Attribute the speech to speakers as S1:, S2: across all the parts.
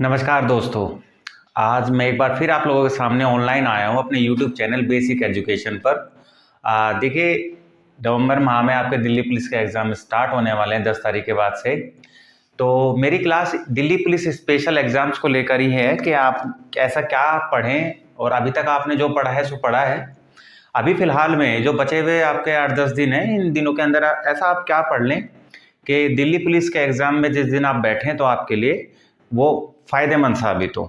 S1: नमस्कार दोस्तों। आज मैं एक बार फिर आप लोगों के सामने ऑनलाइन आया हूँ अपने यूट्यूब चैनल बेसिक एजुकेशन पर। देखिए, नवंबर माह में आपके दिल्ली पुलिस के एग्ज़ाम स्टार्ट होने वाले हैं 10 तारीख के बाद से। तो मेरी class Delhi police special exams को लेकर ही है कि आप ऐसा क्या पढ़ें और अभी तक आपने जो पढ़ा है सो पढ़ा है। अभी फ़िलहाल में जो बचे हुए आपके 8-10 दिन हैं, इन दिनों के अंदर ऐसा आप क्या पढ़ लें कि दिल्ली पुलिस के एग्ज़ाम में जिस दिन आप बैठें तो आपके लिए वो फ़ायदेमंद साबित हो।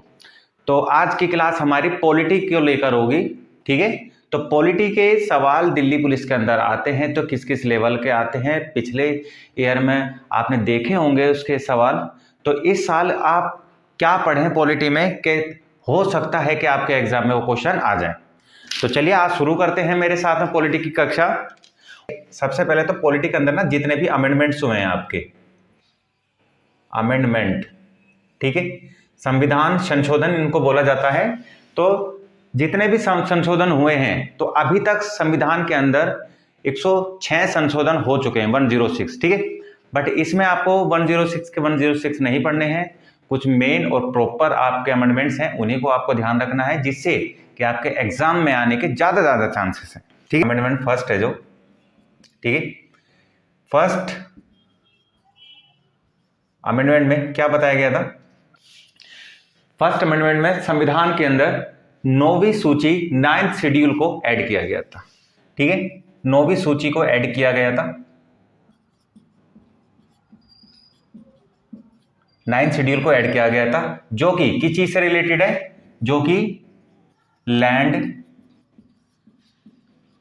S1: तो आज की क्लास हमारी पॉलिटी को लेकर होगी, ठीक है। तो पॉलिटी के सवाल दिल्ली पुलिस के अंदर आते हैं तो किस किस लेवल के आते हैं, पिछले ईयर में आपने देखे होंगे उसके सवाल। तो इस साल आप क्या पढ़ें पॉलिटी में कि हो सकता है कि आपके एग्जाम में वो क्वेश्चन आ जाए। तो चलिए आज शुरू करते हैं मेरे साथ में पॉलिटी की कक्षा। सबसे पहले तो पॉलिटी के अंदर ना जितने भी अमेंडमेंट्स हुए हैं आपके अमेंडमेंट, ठीक है, संविधान संशोधन इनको बोला जाता है। तो जितने भी संशोधन हुए हैं तो अभी तक संविधान के अंदर 106 संशोधन हो चुके हैं, 106, ठीक है। बट इसमें आपको 106 के 106 नहीं पढ़ने हैं, कुछ मेन और प्रॉपर आपके अमेंडमेंट्स हैं, उन्हीं को आपको ध्यान रखना है जिससे कि आपके एग्जाम में आने के ज्यादा चांसेस हैं, ठीक है। अमेंडमेंट फर्स्ट है जो, ठीक है, फर्स्ट अमेंडमेंट में क्या बताया गया था? फर्स्ट अमेंडमेंट में संविधान के अंदर 9वीं सूची 9th शेड्यूल को ऐड किया गया था, ठीक है। 9वीं सूची को ऐड किया गया था, 9th शेड्यूल को ऐड किया गया था, जो कि किस चीज से रिलेटेड है? जो कि लैंड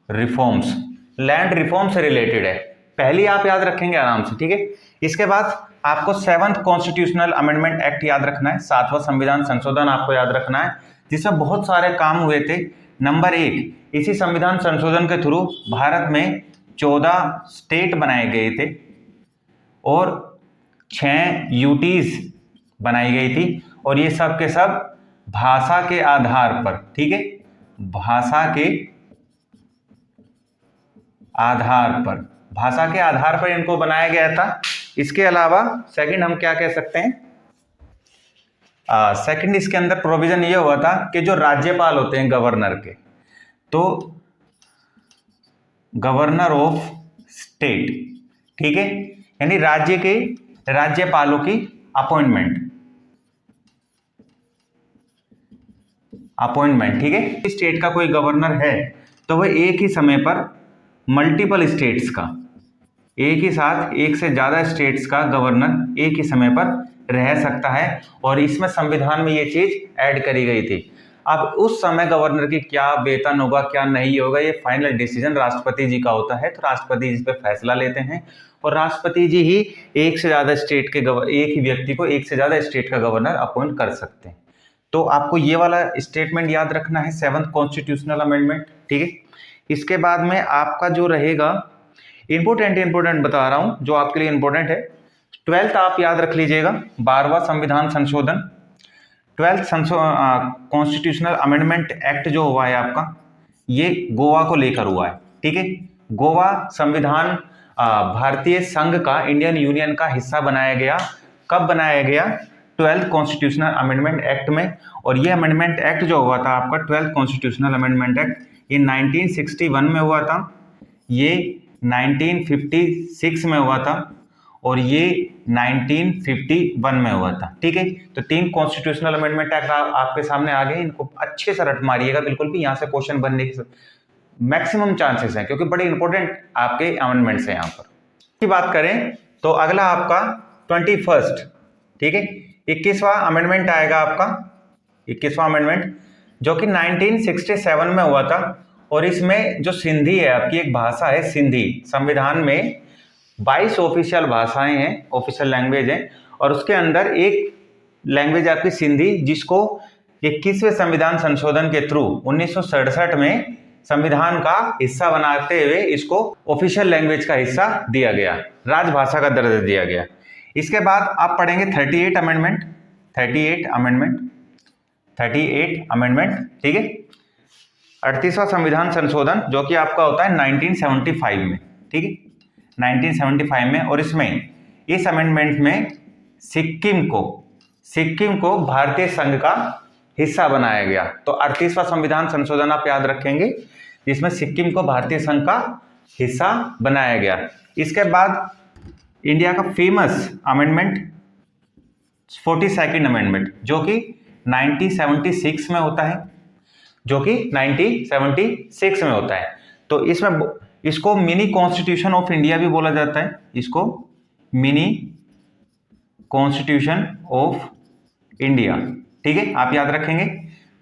S1: रिफॉर्म्स, लैंड रिफॉर्म से रिलेटेड है। पहली आप याद रखेंगे आराम से, ठीक है। इसके बाद आपको 7th कॉन्स्टिट्यूशनल अमेंडमेंट एक्ट याद रखना है, 7वां संविधान संशोधन आपको याद रखना है, जिसमें बहुत सारे काम हुए थे। नंबर 1, इसी संविधान संशोधन के थ्रू भारत में 14 स्टेट बनाए गए थे और 6 यूटीज बनाई गई थी, और ये सब के सब भाषा के आधार पर, ठीक है, भाषा के आधार पर इनको बनाया गया था। इसके अलावा सेकंड हम क्या कह सकते हैं? सेकंड इसके अंदर प्रोविजन ये हुआ था कि जो राज्यपाल होते हैं गवर्नर के, तो गवर्नर ऑफ स्टेट, ठीक है, यानी राज्य के राज्यपालों की अपॉइंटमेंट, ठीक है। स्टेट का कोई गवर्नर है तो वह एक ही समय पर मल्टीपल स्टेट्स का, एक ही साथ एक से ज्यादा स्टेट्स का गवर्नर एक ही समय पर रह सकता है, और इसमें संविधान में ये चीज ऐड करी गई थी। अब उस समय गवर्नर की क्या वेतन होगा क्या नहीं होगा, ये फाइनल डिसीजन राष्ट्रपति जी का होता है। तो राष्ट्रपति जी इस पे फैसला लेते हैं, और राष्ट्रपति जी ही एक से ज्यादा स्टेट के एक ही व्यक्ति को एक से ज्यादा स्टेट का गवर्नर अपॉइंट कर सकते हैं। तो आपको ये वाला स्टेटमेंट याद रखना है, 7th कॉन्स्टिट्यूशनल अमेंडमेंट, ठीक है। इसके बाद में आपका जो रहेगा इंपोर्टेंट बता रहा हूं जो आपके लिए इंपोर्टेंट है। 12th आप याद रख लीजिएगा, 12वां संविधान संशोधन, 12th कॉन्स्टिट्यूशनल अमेंडमेंट एक्ट जो हुआ है आपका, ये गोवा को लेकर हुआ है, ठीक है। गोवा संविधान भारतीय संघ का, इंडियन यूनियन का हिस्सा बनाया गया। कब बनाया गया? 12th कॉन्स्टिट्यूशनल अमेंडमेंट एक्ट में। और ये अमेंडमेंट एक्ट जो हुआ था आपका 12th कॉन्स्टिट्यूशनल अमेंडमेंट एक्ट, ये 1961 में हुआ था, ये 1956 में हुआ था, और ये 1951 में हुआ था, ठीक है। तो 3 कॉन्स्टिट्यूशनल अमेंडमेंट एक्ट आपके सामने आ गए, इनको अच्छे से रट मारिएगा, बिल्कुल भी यहाँ से क्वेश्चन बनने के मैक्सिमम चांसेस हैं, क्योंकि बड़े इंपॉर्टेंट आपके अमेंडमेंट्स हैं। यहाँ पर की बात करें तो अगला आपका 21st, ठीक है, 21वां अमेंडमेंट आएगा आपका, 21वां अमेंडमेंट जो कि 1967 में हुआ था। और इसमें जो सिंधी है आपकी, एक भाषा है सिंधी, संविधान में 22 ऑफिशियल भाषाएं हैं, ऑफिशियल लैंग्वेज हैं, और उसके अंदर एक लैंग्वेज आपकी सिंधी, जिसको 21वें संविधान संशोधन के थ्रू 1967 में संविधान का हिस्सा बनाते हुए इसको ऑफिशियल लैंग्वेज का हिस्सा दिया गया, राजभाषा का दर्जा दिया गया। इसके बाद आप पढ़ेंगे 38 अमेंडमेंट, ठीक है। 38वां संविधान संशोधन जो कि आपका होता है 1975 में, ठीक है, 1975 में। और इसमें, इस अमेंडमेंट में सिक्किम को सिक्किम को भारतीय संघ का हिस्सा बनाया गया। तो 38वां संविधान संशोधन आप याद रखेंगे, जिसमें सिक्किम को भारतीय संघ का हिस्सा बनाया गया। इसके बाद इंडिया का फेमस अमेंडमेंट 42nd अमेंडमेंट, जो कि 1976 में होता है, जो कि 1976 में होता है। तो इसमें इसको मिनी कॉन्स्टिट्यूशन ऑफ इंडिया भी बोला जाता है, इसको मिनी कॉन्स्टिट्यूशन ऑफ इंडिया। ठीक है, आप याद रखेंगे।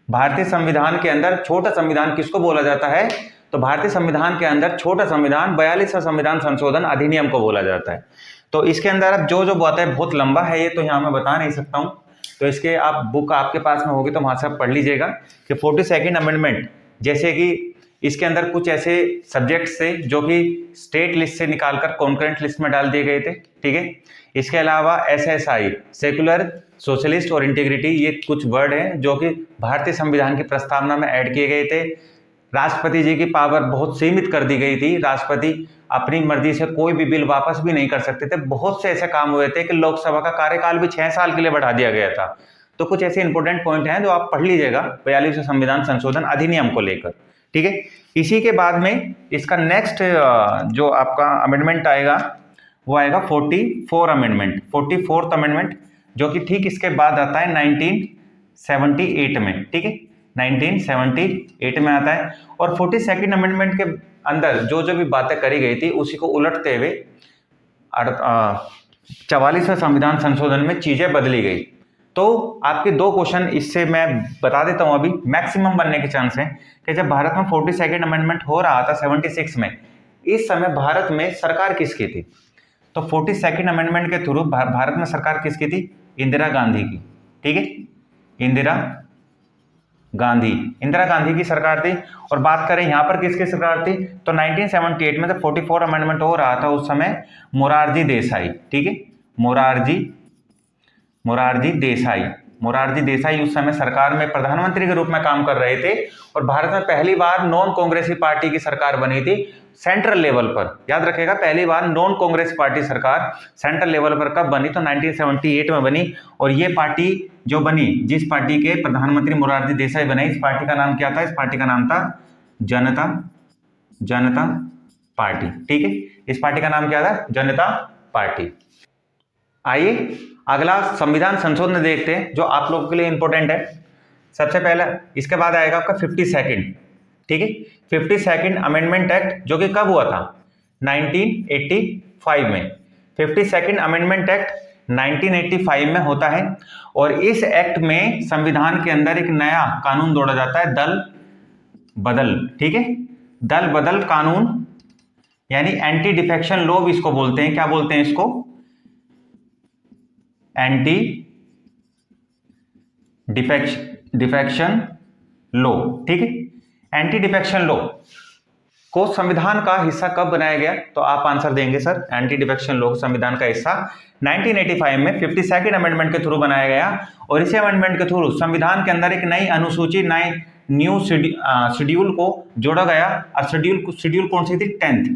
S1: भारतीय संविधान के अंदर छोटा संविधान किसको बोला जाता है? तो भारतीय संविधान के अंदर छोटा संविधान 42वां संविधान संशोधन अधिनियम को बोला जाता है। तो इसके अंदर अब जो बात है बहुत लंबा है ये, तो यहाँ मैं बता नहीं सकता हूँ। तो इसके आप बुक आपके पास में होगी तो वहाँ से आप पढ़ लीजिएगा कि 42nd अमेंडमेंट, जैसे कि इसके अंदर कुछ ऐसे सब्जेक्ट्स थे जो कि स्टेट लिस्ट से निकालकर कॉन्करेंट लिस्ट में डाल दिए गए थे। ठीक है, इसके अलावा SSI, सेकुलर, सोशलिस्ट और इंटीग्रिटी, ये कुछ वर्ड हैं जो कि भारतीय संविधान की प्रस्तावना में ऐड किए गए थे। राष्ट्रपति जी की पावर बहुत सीमित कर दी गई थी, राष्ट्रपति अपनी मर्जी से कोई भी बिल वापस भी नहीं कर सकते थे। बहुत से ऐसे काम हुए थे कि लोकसभा का कार्यकाल भी 6 साल के लिए बढ़ा दिया गया था। तो कुछ ऐसे इंपॉर्टेंट पॉइंट हैं जो आप पढ़ लीजिएगा 42वें संविधान संशोधन अधिनियम को लेकर। ठीक है, इसी के बाद में इसका नेक्स्ट जो आपका अमेंडमेंट आएगा वो आएगा 44 अमेंडमेंट, 44th अमेंडमेंट, जो कि ठीक इसके बाद आता है 1978 में। ठीक है, 1978 में आता है। और 42nd अमेंडमेंट के अंदर जो भी बातें करी गई थी उसी को उलटते हुए 44वें संविधान संशोधन में चीजें बदली गई। तो आपके 2 क्वेश्चन इससे मैं बता देता हूं, अभी मैक्सिमम बनने के चांस हैं कि जब भारत में 42nd अमेंडमेंट हो रहा था 76 में, इस समय भारत में सरकार किसकी थी? तो 42nd अमेंडमेंट के थ्रू भारत में सरकार किसकी थी? इंदिरा गांधी की। ठीक है, इंदिरा गांधी की सरकार थी। और बात करें यहाँ पर किसकी सरकार थी, तो 1978 में जब 44 अमेंडमेंट हो रहा था उस समय मोरारजी देसाई, ठीक है, मोरारजी देसाई उस समय सरकार में प्रधानमंत्री के रूप में काम कर रहे थे। और भारत में पहली बार नॉन कांग्रेसी पार्टी की सरकार बनी थी सेंट्रल लेवल पर। याद रखेगा, पहली बार नॉन कांग्रेस पार्टी सरकार सेंट्रल लेवल पर कब बनी? तो 1978 में बनी। और ये पार्टी जो बनी, जिस पार्टी के प्रधानमंत्री मोरारजी देसाई बने, इस पार्टी का नाम क्या था? इस पार्टी का नाम था जनता पार्टी। ठीक है, इस पार्टी का नाम क्या था? जनता पार्टी। आइए अगला संविधान संशोधन देखते हैं जो आप लोगों के लिए इंपॉर्टेंट है। सबसे पहला इसके बाद आएगा आपका 52nd। ठीक है, 52nd अमेंडमेंट एक्ट, जो कि कब हुआ था? 1985 में। 52nd अमेंडमेंट एक्ट 1985 में होता है। और इस एक्ट में संविधान के अंदर एक नया कानून जोड़ा जाता है, दल बदल। ठीक है, दल बदल कानून, यानी एंटी डिफेक्शन लॉ भी इसको बोलते हैं। क्या बोलते हैं इसको? Anti defection law. ठीक है, एंटी डिफेक्शन लॉ को संविधान का हिस्सा कब बनाया गया? तो आप आंसर देंगे सर, एंटी डिफेक्शन लॉ संविधान का हिस्सा 1985 में 52nd अमेंडमेंट के थ्रू बनाया गया। और इसी अमेंडमेंट के थ्रू संविधान के अंदर एक नई अनुसूची, नई न्यू शेड्यूल को जोड़ा गया। और शेड्यूल कौन सी थी? 10th।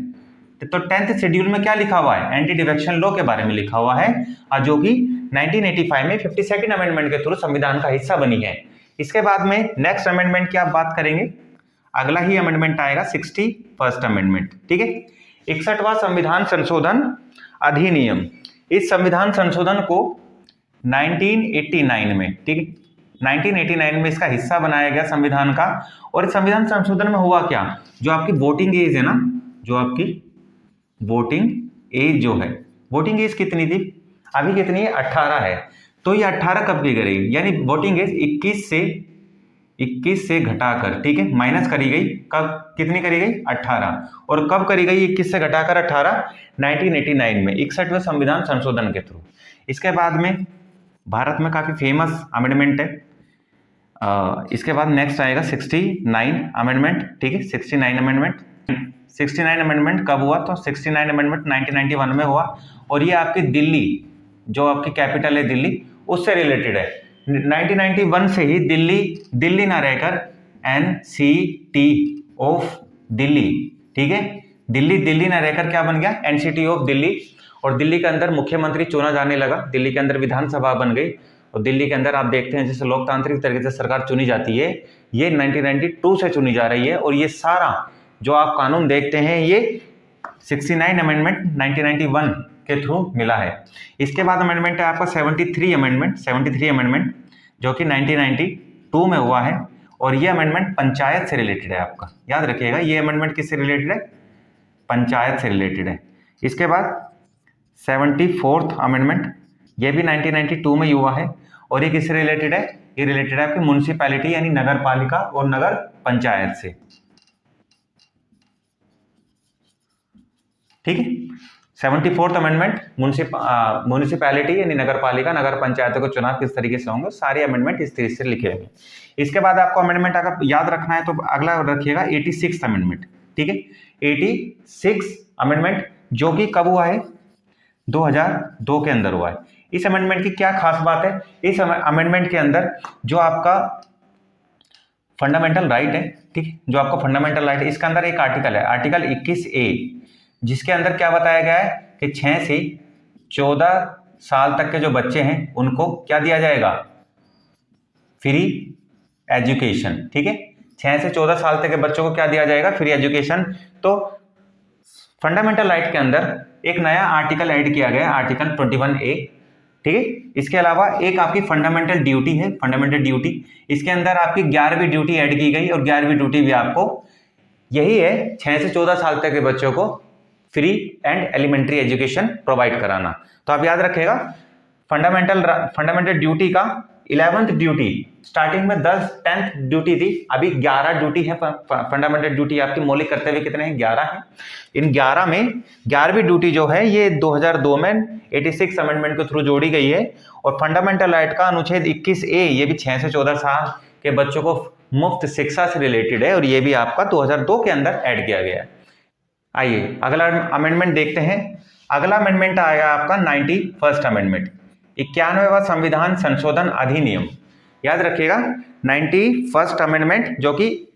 S1: तो 10th शेड्यूल में क्या लिखा हुआ है? एंटी डिफेक्शन लॉ के बारे में लिखा हुआ है, जो कि 1985 में 52nd अमेंडमेंट के थ्रू संविधान का हिस्सा बनी है। इसके बाद में नेक्स्ट अमेंडमेंट की आप बात करेंगे, अगला ही अमेंडमेंट आएगा 61st अमेंडमेंट। ठीक है, 61वां संविधान संशोधन अधिनियम। इस संविधान संशोधन को 1989 में, ठीक है, 1989 में इसका हिस्सा बनाया गया संविधान का। और इस संविधान संशोधन में हुआ क्या? जो आपकी वोटिंग एज है ना, जो आपकी वोटिंग एज जो है, वोटिंग एज कितनी थी? अभी कितनी है? 18 है। तो ये 18 कब की गई? यानी वोटिंग एज 21 से घटाकर, ठीक है, माइनस करी गई। कब कितनी करी गई? 18। और कब करी गई 21 से घटाकर 18? 1989 में, 61वें संविधान संशोधन के थ्रू। इसके बाद में भारत में काफी फेमस अमेंडमेंट है। इसके बाद नेक्स्ट आएगा 69 अमेंडमेंट। ठीक है, 69 अमेंडमेंट कब हुआ? तो 69 अमेंडमेंट 1991 में हुआ। और ये आपकी दिल्ली, जो आपकी कैपिटल है दिल्ली, उससे रिलेटेड है। 1991 से ही दिल्ली ना रहकर NCT ऑफ दिल्ली, ठीक है, दिल्ली ना रहकर क्या बन गया? NCT of Delhi. और दिल्ली के अंदर मुख्यमंत्री चुना जाने लगा, दिल्ली के अंदर विधानसभा बन गई। और दिल्ली के अंदर आप देखते हैं जैसे लोकतांत्रिक तरीके से सरकार चुनी जाती है, ये 1992 से चुनी जा रही है। और ये सारा जो आप कानून देखते हैं ये 69 अमेंडमेंट 1991 के थ्रू मिला है। इसके बाद अमेंडमेंट है आपका 73 अमेंडमेंट जो कि 1992 में हुआ है। और ये अमेंडमेंट पंचायत से रिलेटेड है आपका, याद रखिएगा ये अमेंडमेंट किससे रिलेटेड है, पंचायत से रिलेटेड है। इसके बाद 74th अमेंडमेंट, ये भी 1992 में हुआ है। और ये किससे रिलेटेड है, ये रिलेटेड है आपकी म्युनिसिपैलिटी यानी नगर पालिका और नगर पंचायत से, ठीक है। 74th अमेंडमेंट म्युनिसिपैलिटी यानी नगर पालिका नगर पंचायतों के चुनाव किस तरीके से होंगे, सारे अमेंडमेंट इस तरीके से लिखे हुए। इसके बाद आपको अमेंडमेंट अगर याद रखना है तो अगला रखिएगा 86 अमेंडमेंट, ठीक है। 86 अमेंडमेंट जो कि कब हुआ है, 2002 के अंदर हुआ है। इस अमेंडमेंट की क्या खास बात है, इस अमेंडमेंट के अंदर जो आपका फंडामेंटल राइट है, ठीक है, जो आपका फंडामेंटल राइट है, इसके अंदर एक आर्टिकल है, आर्टिकल 21A, जिसके अंदर क्या बताया गया है कि 6 से 14 साल तक के जो बच्चे हैं उनको क्या दिया जाएगा, फ्री एजुकेशन, ठीक है। 6 से 14 साल तक के बच्चों को क्या दिया जाएगा, फ्री एजुकेशन। तो फंडामेंटल राइट के अंदर एक नया आर्टिकल ऐड किया गया, आर्टिकल 21A, ठीक है। इसके अलावा एक आपकी फंडामेंटल ड्यूटी है, फंडामेंटल ड्यूटी, इसके अंदर आपकी 11वीं ड्यूटी ऐड की गई और 11वीं ड्यूटी भी आपको यही है, 6 से 14 साल तक के बच्चों को free and elementary education provide कराना। तो आप याद रखिएगा फंडामेंटल ड्यूटी का 11th ड्यूटी, स्टार्टिंग में 10th ड्यूटी थी, अभी 11 ड्यूटी है। फंडामेंटल ड्यूटी आपकी मौलिक कर्तव्य कितने हैं, 11 हैं। इन 11 में 11वीं ड्यूटी जो है ये 2002 में 86 अमेंडमेंट के थ्रू जोड़ी गई है। और फंडामेंटल राइट का अनुच्छेद 21A ये भी 6 से 14 साल के बच्चों को मुफ्त शिक्षा से रिलेटेड है और ये भी आपका 2002 के अंदर ऐड किया गया है। आइए अगला अमेंडमेंट देखते हैं। अगला अमेंडमेंट आएगा आपका 91st अमेंडमेंट, 91वां संविधान संशोधन अधिनियम। याद रखिएगा 91st अमेंडमेंट जो कि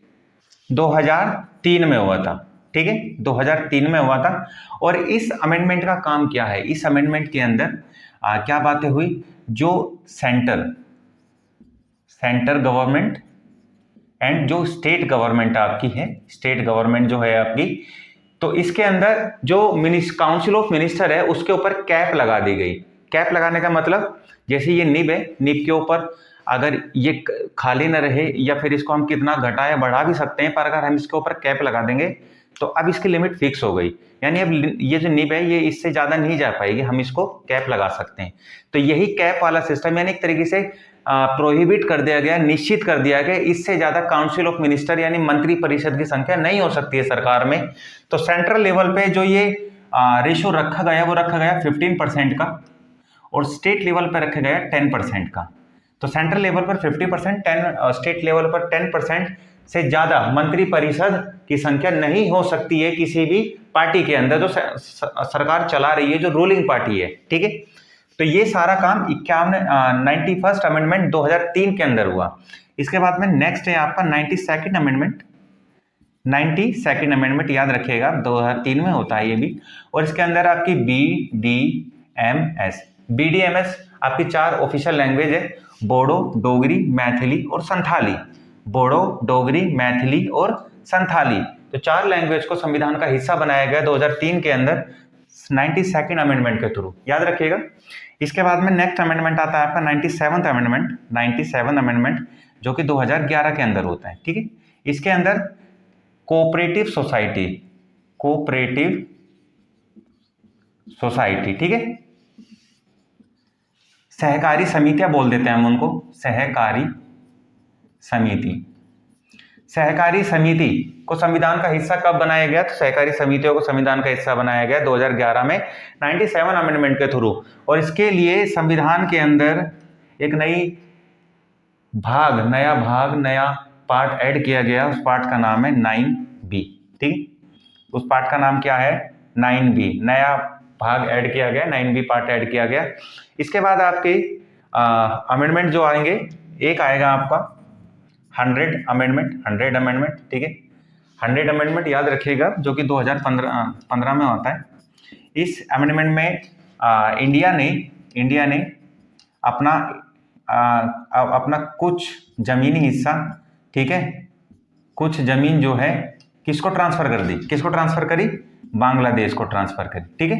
S1: 2003 में हुआ था, ठीक है, 2003 में हुआ था। और इस अमेंडमेंट का काम क्या है, इस अमेंडमेंट के अंदर क्या बातें हुई, जो सेंटर गवर्नमेंट एंड जो स्टेट गवर्नमेंट आपकी है, स्टेट गवर्नमेंट जो है आपकी, तो इसके अंदर जो काउंसिल ऑफ मिनिस्टर है उसके ऊपर कैप लगा दी गई। कैप लगाने का मतलब जैसे ये निब है, निब के ऊपर अगर ये खाली न रहे या फिर इसको हम कितना घटा या बढ़ा भी सकते हैं, पर अगर हम इसके ऊपर कैप लगा देंगे तो अब इसकी लिमिट फिक्स हो गई, यानी अब ये जो निब है ये इससे ज़्यादा नहीं जा पाएगी, हम इसको कैप लगा सकते हैं। तो यही कैप वाला सिस्टम यानी एक तरीके से प्रोहिबिट कर दिया गया, निश्चित कर दिया गया, इससे ज़्यादा काउंसिल ऑफ मिनिस्टर यानी मंत्री परिषद की संख्या नहीं हो सकती है सरकार में। तो सेंट्रल लेवल पे जो ये रेशो रखा गया वो रखा गया 15% का और स्टेट लेवल पर रखा गया 10% का। तो सेंट्रल लेवल पर 50%, स्टेट लेवल पर 10% से ज़्यादा मंत्री परिषद की संख्या नहीं हो सकती है किसी भी पार्टी के अंदर जो सरकार चला रही है, जो रूलिंग पार्टी है, ठीक है। तो ये सारा काम 91st अमेंडमेंट 2003 के अंदर हुआ। इसके बाद में नेक्स्ट है आपका 92nd अमेंडमेंट। 92nd अमेंडमेंट याद रखिएगा 2003 में होता है ये भी। और इसके अंदर आपकी BDMS आपकी 4 ऑफिशियल लैंग्वेज है, बोडो, डोगरी, मैथिली और संथाली। बोडो, डोगरी, मैथिली और संथाली, तो 4 लैंग्वेज को संविधान का हिस्सा बनाया गया 2003 के अंदर 92nd अमेंडमेंट के थ्रू, याद रखिएगा। इसके बाद में नेक्स्ट अमेंडमेंट आता है आपका 97th अमेंडमेंट। 97 अमेंडमेंट जो कि 2011 के अंदर होता है, ठीक है। इसके अंदर कोऑपरेटिव सोसाइटी, ठीक है, सहकारी समितियां बोल देते हैं हम उनको, सहकारी समिति को संविधान का हिस्सा कब बनाया गया, तो सहकारी समितियों को संविधान का हिस्सा बनाया गया 2011 में 97 अमेंडमेंट के थ्रू। और इसके लिए संविधान के अंदर एक नया पार्ट ऐड किया गया, उस पार्ट का नाम है 9B, ठीक, उस पार्ट का नाम क्या है 9B, नया भाग ऐड किया गया, 9B पार्ट ऐड किया गया। इसके बाद आपके अमेंडमेंट जो आएंगे, एक आएगा आपका 100 अमेंडमेंट, ठीक है। 100 अमेंडमेंट याद रखिएगा जो कि 2015 में होता है। इस अमेंडमेंट में इंडिया ने अपना अपना कुछ जमीनी हिस्सा, ठीक है, कुछ जमीन जो है किसको ट्रांसफर कर दी, किसको ट्रांसफर करी, बांग्लादेश को ट्रांसफर करी, ठीक है,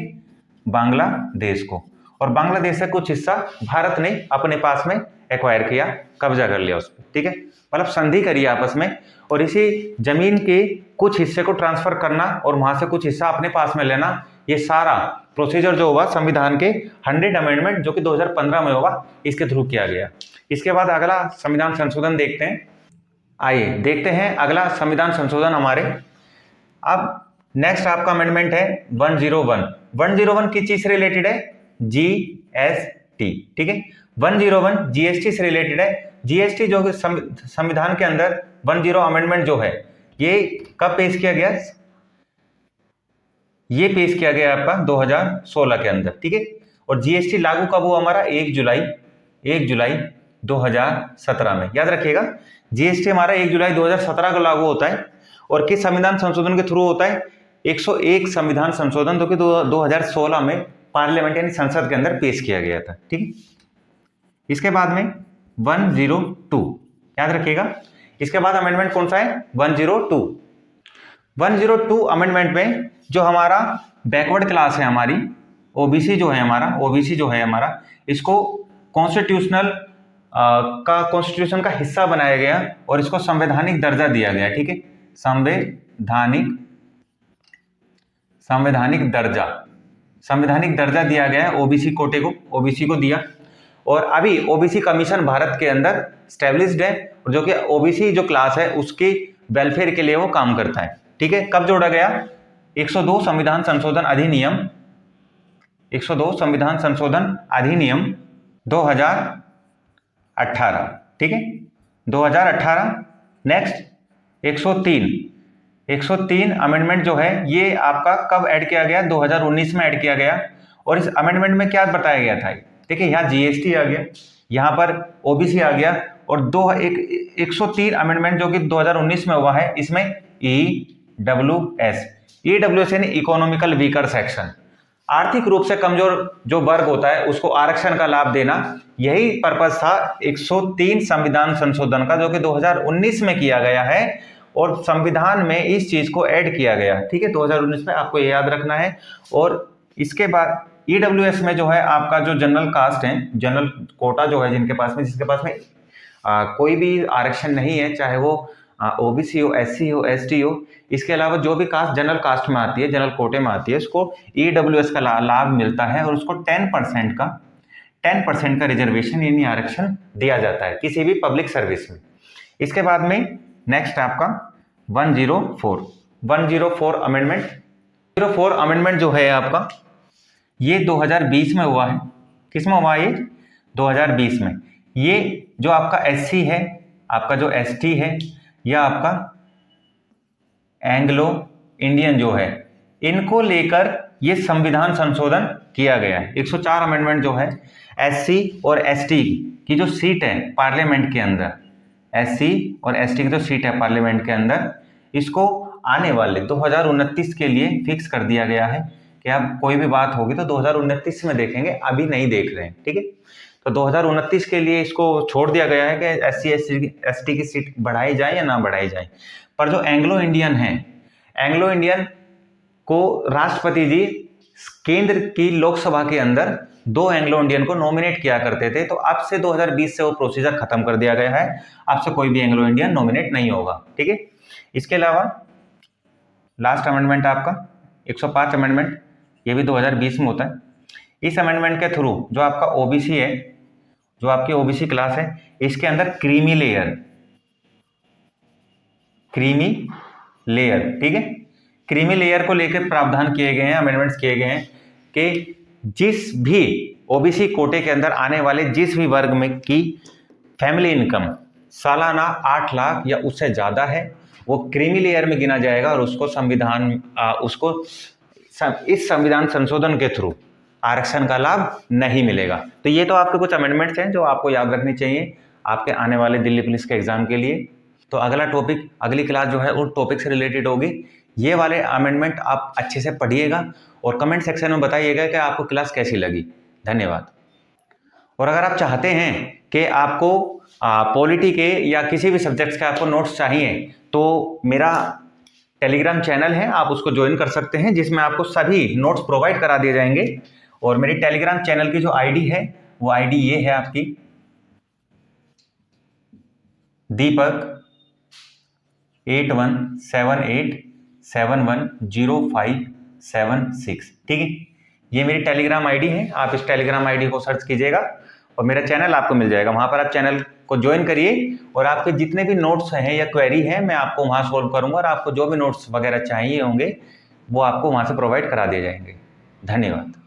S1: बांग्लादेश को। और बांग्लादेश से कुछ हिस्सा भारत ने अपने पास में एक्वायर किया, कब्जा कर लिया उस पर, ठीक है, मतलब संधि करी आपस में। और इसी जमीन के कुछ हिस्से को ट्रांसफर करना और वहां से कुछ हिस्सा अपने पास में लेना, ये सारा प्रोसीजर जो हुआ संविधान के 100 अमेंडमेंट जो कि 2015 में हुआ, इसके थ्रू किया गया। इसके बाद अगला संविधान संशोधन देखते हैं। आइए देखते हैं अगला संविधान संशोधन हमारे। अब नेक्स्ट आपका अमेंडमेंट है 101। 101 किस चीज से रिलेटेड है, जीएसटी, ठीक है, 101 जीएसटी से रिलेटेड है। जीएसटी जो कि संविधान के अंदर 10 अमेंडमेंट जो है ये कब पेश किया गया, ये पेश किया गया आपका 2016 के अंदर, ठीक है। और जीएसटी लागू कब हुआ हमारा, 1 जुलाई 2017 में। याद रखिएगा जीएसटी हमारा 1 जुलाई 2017 को लागू होता है। और किस संविधान संशोधन के थ्रू होता है, 101 संविधान संशोधन जो कि 2016 में पार्लियामेंट यानी संसद के अंदर पेश किया गया था, ठीक है। इसके बाद में 102, याद रखिएगा इसके बाद अमेंडमेंट कौन सा है, 102। 102 अमेंडमेंट में जो हमारा बैकवर्ड क्लास है, हमारी ओबीसी जो है हमारा, इसको कॉन्स्टिट्यूशनल कॉन्स्टिट्यूशन का हिस्सा बनाया गया और इसको संवैधानिक दर्जा दिया गया, ठीक है, संवैधानिक दर्जा दिया गया है ओबीसी कोटे को, ओबीसी को दिया। और अभी ओबीसी कमीशन भारत के अंदर स्टैब्लिश्ड है, जो कि ओबीसी जो क्लास है उसकी वेलफेयर के लिए वो काम करता है, ठीक है। कब जोड़ा गया, 102 संविधान संशोधन अधिनियम 2018, ठीक है, 2018। नेक्स्ट 103 अमेंडमेंट जो है ये आपका कब ऐड किया गया, 2019 में ऐड किया गया। और इस अमेंडमेंट में क्या बताया गया था, देखिए यहाँ जीएसटी आ गया, यहाँ पर ओबीसी आ गया। और 103 अमेंडमेंट जो कि 2019 में हुआ है, इसमें ईडब्ल्यूएस यानी इकोनॉमिकल वीकर सेक्शन, आर्थिक रूप से कमजोर जो वर्ग होता है उसको आरक्षण का लाभ देना, यही पर्पस था 103 संविधान संशोधन का, जो कि 2019 में किया गया है और संविधान में इस चीज को ऐड किया गया, ठीक है, 2019 में, आपको ये याद रखना है। और इसके बाद ईडब्ल्यूएस में जो है आपका जो जनरल कास्ट है, जनरल कोटा जो है जिसके पास में कोई भी आरक्षण नहीं है, चाहे वो ओबीसी हो, एससी हो, एसटी हो, इसके अलावा जो भी कास्ट जनरल कास्ट में आती है, जनरल कोटे में आती है, उसको ईडब्ल्यूएस का लाभ मिलता है और उसको 10% का रिजर्वेशन यानी आरक्षण दिया जाता है किसी भी पब्लिक सर्विस में। इसके बाद में नेक्स्ट आपका 104 अमेंडमेंट जो है आपका, ये 2020 में हुआ है। किस में हुआ ये, 2020 में। ये जो आपका एससी है, आपका जो एसटी है, या आपका एंग्लो इंडियन जो है, इनको लेकर ये संविधान संशोधन किया गया है। 104 अमेंडमेंट जो है एससी और एसटी की जो सीट है पार्लियामेंट के अंदर, एससी और एसटी की जो सीट है पार्लियामेंट के अंदर, इसको आने वाले 2029 के लिए फिक्स कर दिया गया है कि अब कोई भी बात होगी तो 2029 में देखेंगे, अभी नहीं देख रहे हैं, ठीक है। तो 2029 के लिए इसको छोड़ दिया गया है कि एससी एसटी की सीट बढ़ाई जाए या ना बढ़ाई जाए। पर जो एंग्लो इंडियन है, एंग्लो इंडियन को राष्ट्रपति जी केंद्र की लोकसभा के अंदर 2 एंग्लो इंडियन को नॉमिनेट किया करते थे, तो अब से 2020 से वो प्रोसीजर खत्म कर दिया गया है, अब से कोई भी एंग्लो इंडियन नॉमिनेट नहीं होगा, ठीक है। इसके अलावा लास्ट अमेंडमेंट आपका 105 अमेंडमेंट, ये भी 2020 में होता है। इस अमेंडमेंट के थ्रू जो आपका ओबीसी है, जो आपकी ओबीसी क्लास है, इसके अंदर क्रीमी लेयर, ठीक है, क्रीमी लेयर को लेकर प्रावधान किए गए हैं, अमेंडमेंट्स किए गए हैं कि जिस भी ओबीसी कोटे के अंदर आने वाले जिस भी वर्ग में की फैमिली इनकम सालाना 8 लाख या उससे ज्यादा है, वो क्रीमी लेयर में गिना जाएगा और उसको इस संविधान संशोधन के थ्रू आरक्षण का लाभ नहीं मिलेगा। तो ये तो आपके कुछ अमेंडमेंट्स हैं जो आपको याद रखनी चाहिए आपके आने वाले दिल्ली पुलिस के एग्जाम के लिए। तो अगला टॉपिक, अगली क्लास जो है उन टॉपिक से रिलेटेड होगी। ये वाले अमेंडमेंट आप अच्छे से पढ़िएगा और कमेंट सेक्शन में बताइएगा कि आपको क्लास कैसी लगी। धन्यवाद। और अगर आप चाहते हैं कि आपको पॉलिटी के या किसी भी सब्जेक्ट्स के आपको नोट्स चाहिए तो मेरा टेलीग्राम चैनल है, आप उसको ज्वाइन कर सकते हैं, जिसमें आपको सभी नोट्स प्रोवाइड करा दिए जाएंगे। और मेरी टेलीग्राम चैनल की जो आईडी है वो आईडी ये है आपकी, दीपक 8178710576। ठीक है, ये मेरी टेलीग्राम आईडी है, आप इस टेलीग्राम आईडी को सर्च कीजिएगा और मेरा चैनल आपको मिल जाएगा। वहां पर आप चैनल को ज्वाइन करिए और आपके जितने भी नोट्स हैं या क्वेरी है मैं आपको वहां सोल्व करूंगा और आपको जो भी नोट्स वगैरह चाहिए होंगे वो आपको वहां से प्रोवाइड करा दिए जाएंगे। धन्यवाद।